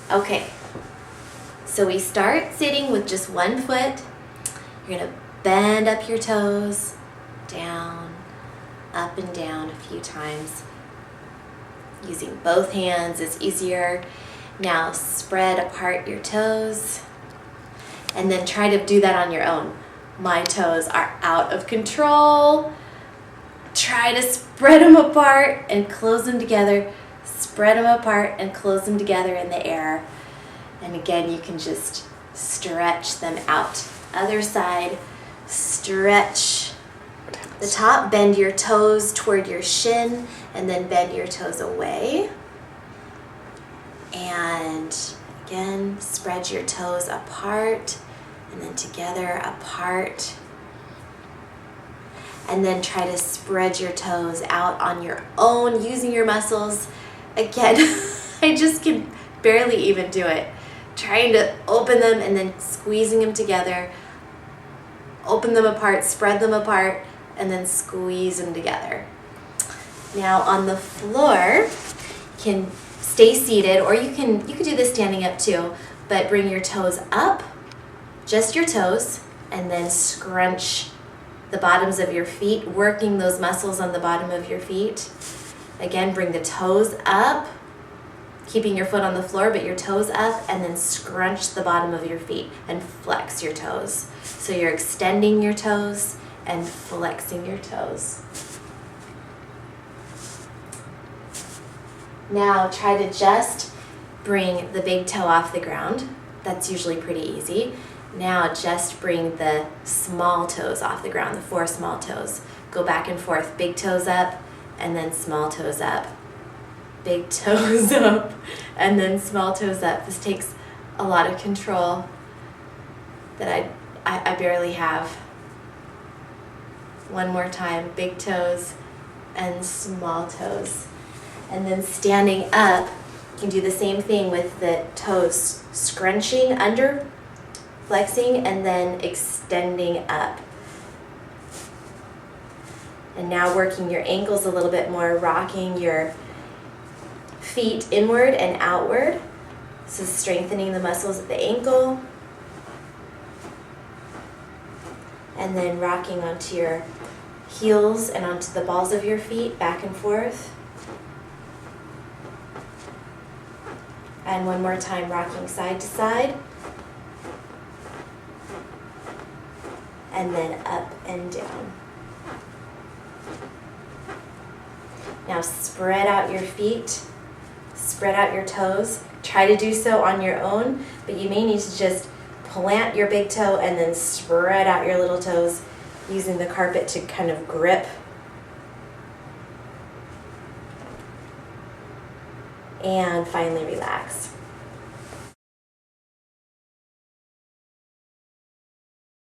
Okay, so we start sitting with just one foot. You're gonna bend up your toes, down, up and down a few times. Using both hands is easier. Now spread apart your toes and then try to do that on your own. My toes are out of control. Try to spread them apart and close them together. Spread them apart and close them together in the air. And again, you can just stretch them out. Other side, stretch the top, bend your toes toward your shin, and then bend your toes away. And again, spread your toes apart, and then together, apart. And then try to spread your toes out on your own, using your muscles. Again, I just can barely even do it. Trying to open them and then squeezing them together. Open them apart, spread them apart, and then squeeze them together. Now on the floor, you can stay seated, or you can do this standing up too, but bring your toes up, just your toes, and then scrunch the bottoms of your feet, working those muscles on the bottom of your feet. Again, bring the toes up, keeping your foot on the floor, but your toes up, and then scrunch the bottom of your feet and flex your toes. So you're extending your toes and flexing your toes. Now try to just bring the big toe off the ground. That's usually pretty easy. Now just bring the small toes off the ground, the 4 small toes. Go back and forth, big toes up, and then small toes up. Big toes up, and then small toes up. This takes a lot of control that I barely have. One more time, big toes and small toes. And then standing up, you can do the same thing with the toes scrunching under, flexing, and then extending up. And now working your ankles a little bit more, rocking your feet inward and outward. So strengthening the muscles at the ankle. And then rocking onto your heels and onto the balls of your feet, back and forth. And one more time, rocking side to side. And then up and down. Now spread out your feet, spread out your toes. Try to do so on your own, but you may need to just plant your big toe and then spread out your little toes using the carpet to kind of grip. And finally relax.